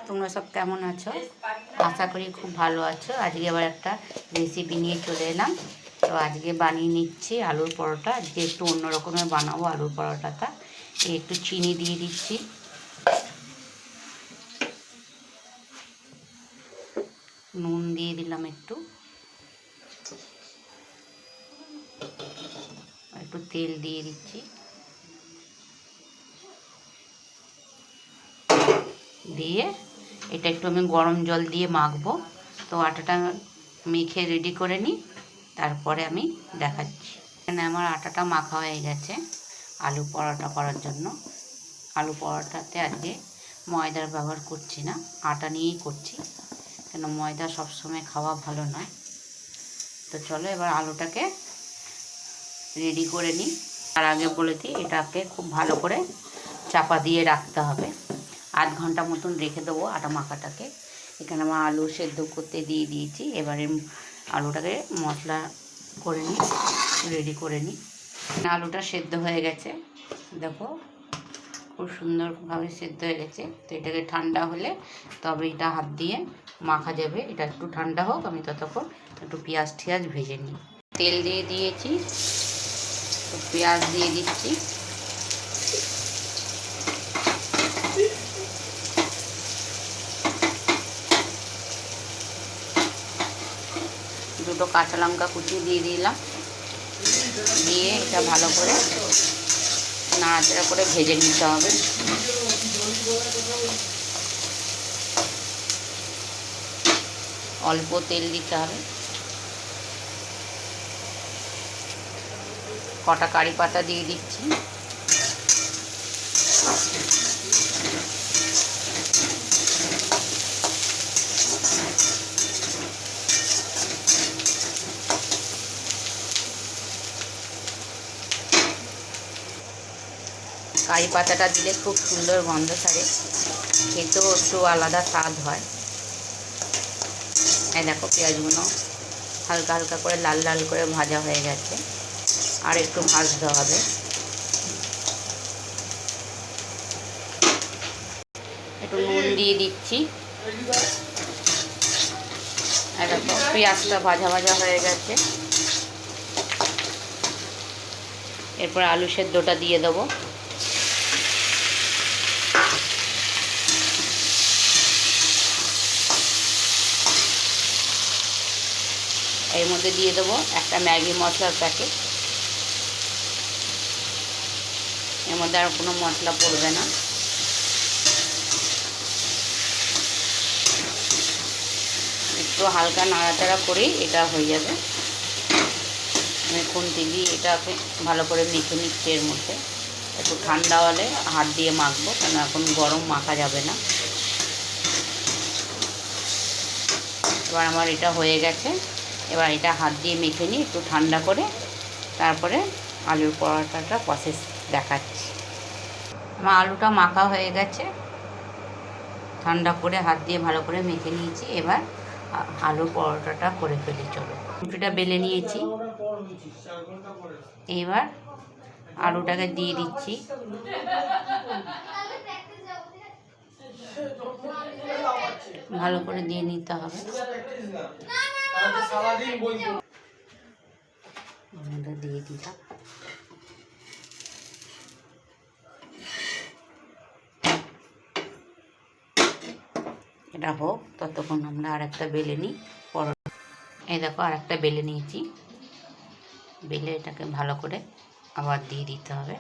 তোমরা সব কেমন আছো? আশা করি খুব ভালো আছো। আজকে আবার একটা রেসিপি নিয়ে চলে এলাম। তো আজকে বানিয়ে নিচ্ছি আলুর পরোটা। আজকে একটু অন্য রকমের বানাবো আলুর পরোটাটা। একটু চিনি দিয়ে দিচ্ছি, নুন দিয়ে দিলাম, একটু একটু তেল দিয়ে দিচ্ছি, দিয়ে এটা একটু আমি গরম জল দিয়ে মাখবো। তো আটাটা মেখে রেডি করে নিই, তারপরে আমি দেখাচ্ছি। এখানে আমার আটাটা মাখা হয়ে গেছে আলু পরোটা করার জন্য। আলু পরোটাতে আজকে ময়দার ব্যবহার করছি না, আটা নিয়েই করছি, কেন ময়দা সবসময় খাওয়া ভালো নয়। তো চলো এবার আলুটাকে রেডি করে নিই। তার আগে বলে দিই, এটাকে খুব ভালো করে চাপা দিয়ে রাখতে হবে। আধ ঘন্টা মতন রেখে দেবো আটা মাখাটাকে। এখানে আমার আলু সেদ্ধ করতে দিয়ে দিয়েছি। এবারে আলুটাকে মশলা করে নিই, রেডি করে নিই। আলুটা সেদ্ধ হয়ে গেছে, দেখো খুব সুন্দরভাবে সেদ্ধ হয়ে গেছে। তো এটাকে ঠান্ডা হলে তবে এটা হাত দিয়ে মাখা যাবে। এটা একটু ঠান্ডা হোক, আমি ততক্ষণ একটু পেঁয়াজ টিয়াজ ভেজে নিই। তেল দিয়ে দিয়েছি, তো পেঁয়াজ দিয়ে দিচ্ছি, দুটো কাঁচা লঙ্কা কুচিয়ে দিয়ে দিলাম, দিয়ে এটা ভালো করে নাড়াচাড়া করে ভেজে নিতে হবে। অল্প তেল দিতে হবে। কটা কারি পাতা দিয়ে দিচ্ছি, কারি পাতাটা দিলে খুব সুন্দর গন্ধ ছাড়ে, খেতেও একটু আলাদা স্বাদ হয়। এই দেখো পেঁয়াজগুলো হালকা হালকা করে লাল লাল করে ভাজা হয়ে গেছে, আর একটু ভাজতে হবে। একটু নুন দিয়ে দিচ্ছি। দেখো পেঁয়াজটা ভাজা ভাজা হয়ে গেছে। এরপর আলু সেদ্ধটা দিয়ে দেবো। এর মধ্যে দিয়ে দেবো একটা ম্যাগি মশলার প্যাকেট। এর মধ্যে আর কোনো মশলা পড়বে না। একটু হালকা নাড়াচাড়া করেই এটা হয়ে যাবে। আমি খুন্তি দিয়ে এটাকে ভালো করে মেখে নিচ্ছি। এর মধ্যে একটু ঠান্ডা হলে হাত দিয়ে মাখবো, কেন এখন গরম মাখা যাবে না। এবার আমার এটা হয়ে গেছে। এবার এটা হাত দিয়ে মেখে নিই একটু ঠান্ডা করে, তারপরে আলুর পরোটাটা প্রসেস দেখাচ্ছি। আমার আলুটা মাখা হয়ে গেছে, ঠান্ডা করে হাত দিয়ে ভালো করে মেখে নিয়েছি। এবার আলুর পরোটাটা করে ফেলি। চলো, রুটিটা বেলে নিয়েছি, এবার আলুটাকে দিয়ে দিচ্ছি। ভালো করে দিয়ে নিতে হবে। দিয়ে দিলাম। এটা হোক, ততক্ষণ আমরা আর একটা বেলে নিই পরোটা। এই দেখো আর একটা বেলে নিয়েছি, বেলে এটাকে ভালো করে আবার দিয়ে দিতে হবে।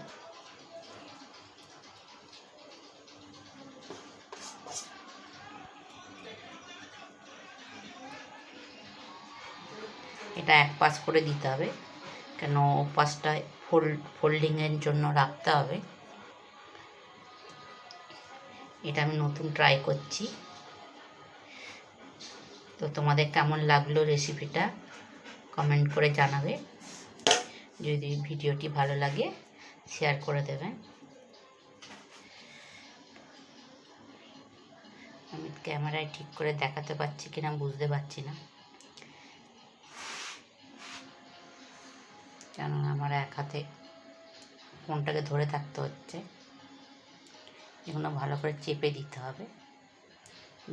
এটা এক পাশ করে দিতে হবে, কেন ও পাশটা ফোল্ডিংয়ের জন্য রাখতে হবে। এটা আমি নতুন ট্রাই করছি। তো তোমাদের কেমন লাগলো রেসিপিটা কমেন্ট করে জানাবে। যদি ভিডিওটি ভালো লাগে শেয়ার করে দেবেন। আমি ক্যামেরায় ঠিক করে দেখাতে পারছি কিনা বুঝতে পারছি না, কেননা আমার এক হাতে ফোনটাকে ধরে থাকতে হচ্ছে। এগুলো ভালো করে চেপে দিতে হবে।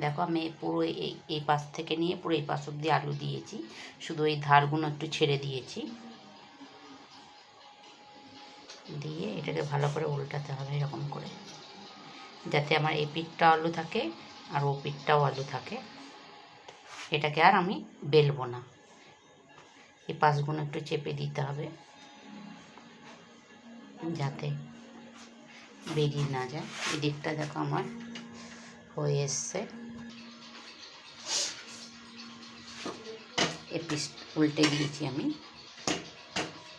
দেখো আমি পুরো এই পাশ থেকে নিয়ে পুরো এই পাশ অবধি আলু দিয়েছি, শুধু এই ধারগুলো একটু ছেড়ে দিয়েছি। দিয়ে এটাকে ভালো করে উল্টাতে হবে এরকম করে, যাতে আমার এই পিঠটা আলু থাকে আর ও পিঠটাও আলু থাকে। এটাকে আর আমি বেলবো না, এই পাশগুলো একটু চেপে দিতে হবে যাতে বেরিয়ে না যায়। এদিকটা দেখো আমার হয়ে এসছে, এই পিস উল্টে দিয়েছি আমি,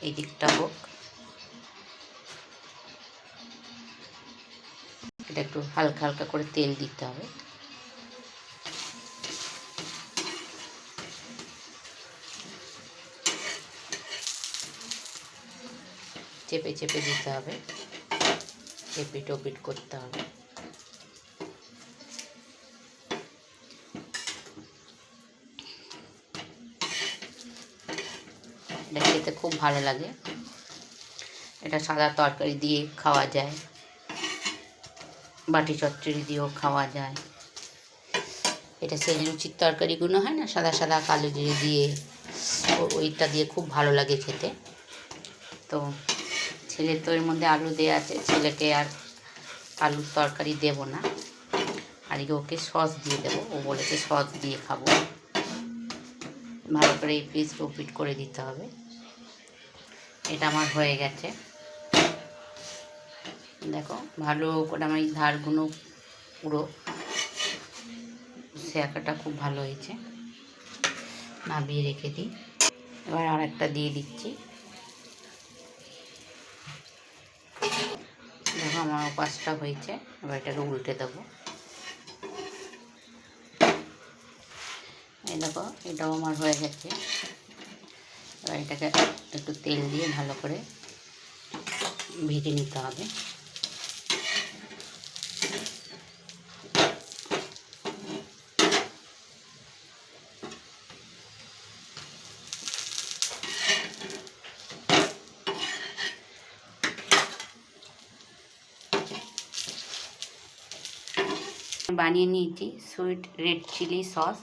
এই দিকটা হোক। এটা একটু হালকা হালকা করে তেল দিতে হবে। চেপে চেপে দিতে হবে, এপিট ওপিট করতে হবে। এটা খেতে খুব ভালো লাগে। এটা সাদা তরকারি দিয়ে খাওয়া যায়, বাটি চচ্চড়ি দিয়েও খাওয়া যায়। এটা সেই লুচির তরকারিগুলো হয় না সাদা সাদা কালো জিরে দিয়ে, ওইটা দিয়ে খুব ভালো লাগে খেতে। তো ছেলের তো এর মধ্যে আলু দেওয়া আছে, ছেলেকে আর আলুর তরকারি দেব না, আর ওকে সস দিয়ে দেবো, ও বলেছে সস দিয়ে খাবো। ভালো করে এই পিস ওপিট করে দিতে হবে। এটা আমার হয়ে গেছে, দেখো ভালো করে আমার এই ধারগুলো পুরো শেখাটা খুব ভালো হয়েছে। নামিয়ে রেখে দিই, এবার আর একটা দিয়ে দিচ্ছি। দেখো আমার পাঁচটা হয়েছে, এবার এটাকে উল্টে দেবো। এই দেখো এটাও আমার হয়ে গেছে। এবার এটাকে একটু তেল দিয়ে ভালো করে ভেজে নিতে হবে। বানিয়ে নিয়েছি সুইট রেড চিলি সস।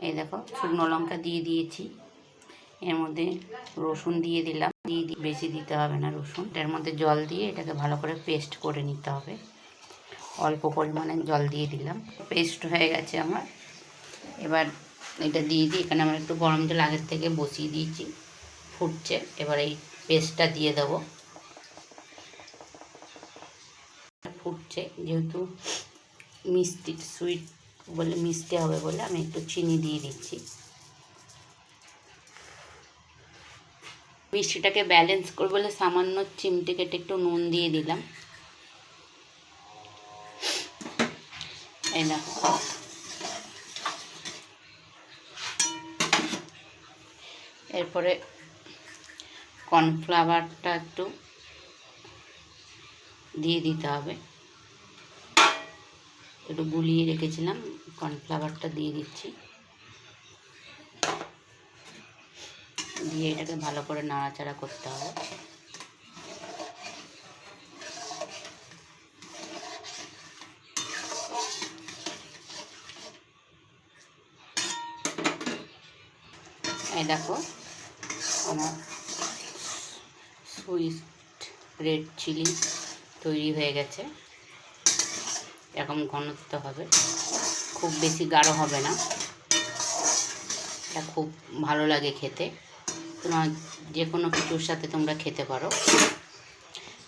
এই দেখো শুকনো লঙ্কা দিয়ে দিয়েছি, এর মধ্যে রসুন দিয়ে দিলাম, বেশি দিতে হবে না রসুন। এর মধ্যে জল দিয়ে এটাকে ভালো করে পেস্ট করে নিতে হবে। অল্প পরিমাণে জল দিয়ে দিলাম, পেস্ট হয়ে গেছে আমার। এবার এটা দিয়ে দিই, এখানে আমার একটু গরম জল আগের থেকে বসিয়ে দিয়েছি, ফুটছে। এবার এই পেস্টটা দিয়ে দেবো। ফুটছে, যেহেতু মিষ্টি সুইট বলে মিষ্টি হবে বলে আমি একটু চিনি দিয়ে দিচ্ছি। মিষ্টিটাকে ব্যালেন্স করবো বলে সামান্য চিমটে কেটে একটু নুন দিয়ে দিলাম। এই দেখো এরপরে কর্নফ্লাওয়ারটা একটু দিয়ে দিতে হবে, একটু গুলিয়ে রেখেছিলাম, কর্নফ্লাওয়ারটা দিয়ে দিচ্ছি। দিয়ে এটাকে ভালো করে নাড়াচাড়া করতে হবে। এই দেখো আমার সুইট রেড চিলি তৈরি হয়ে গেছে। এরকম ঘনত্ব হবে, খুব বেশি গাঢ় হবে না। এটা খুব ভালো লাগে খেতে, তোমার যে কোনো কিছুর সাথে তোমরা খেতে পারো।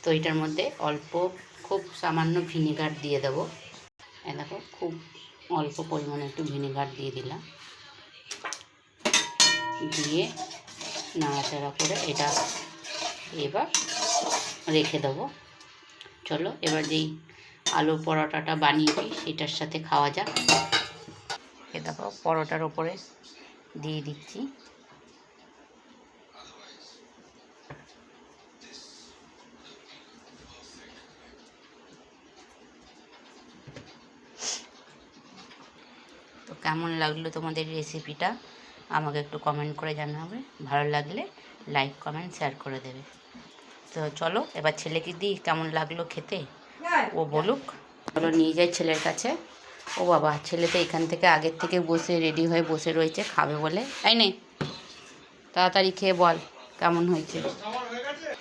তো এটার মধ্যে অল্প খুব সামান্য ভিনেগার দিয়ে দেবো। এই দেখো খুব অল্প পরিমাণে একটু ভিনেগার দিয়ে দিলাম, দিয়ে নাড়াচাড়া করে এটা এবার রেখে দেবো। চলো এবার যেই আলু পরোটাটা বানিয়েছি সেটার সাথে খাওয়া যাক। এ দেখো পরোটার ওপরে দিয়ে দিচ্ছি। তো কেমন লাগলো তোমাদের রেসিপিটা আমাকে একটু কমেন্ট করে জানাবে। ভালো লাগলে লাইক কমেন্ট শেয়ার করে দেবে। তো চলো এবার ছেলেকে দিই কেমন লাগলো খেতে, ও বলুক। চলো নিয়ে যাই ছেলের কাছে। ও বাবা, ছেলে তো এখান থেকে আগের থেকে বসে রেডি হয়ে বসে রয়েছে খাবে বলে। তাই নে, তাড়াতাড়ি খেয়ে বল কেমন হয়েছে।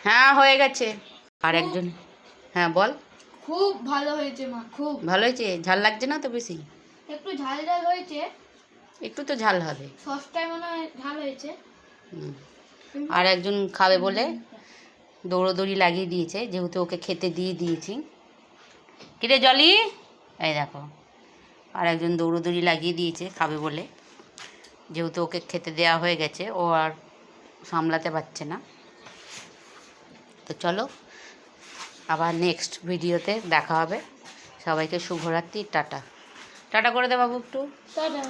হ্যাঁ হয়ে গেছে। আর একজন, হ্যাঁ বল। খুব ভালো হয়েছে মা, খুব ভালো হয়েছে? ঝাল লাগছে না তো বেশি? একটু ঝাল ঝাল হয়েছে, একটু তো ঝাল হবে। সসটায় মনে হয় ঝাল হয়েছে। হুম। আর একজন খাবে বলে দৌড়োদৌড়ি লাগিয়ে দিয়েছে, যেহেতু ওকে খেতে দিয়ে দিয়েছি। কিরে জলি, এই দেখো, আর একজন দৌড়োদৌড়ি লাগিয়ে দিয়েছে খাবে বলে, যেহেতু ওকে খেতে দেওয়া হয়ে গেছে, ও আর সামলাতে পারছে না। তো চলো আবার নেক্সট ভিডিওতে দেখা হবে। সবাইকে শুভরাত্রি, টাটা। টাটা করে দে বাবু একটু। টাটা।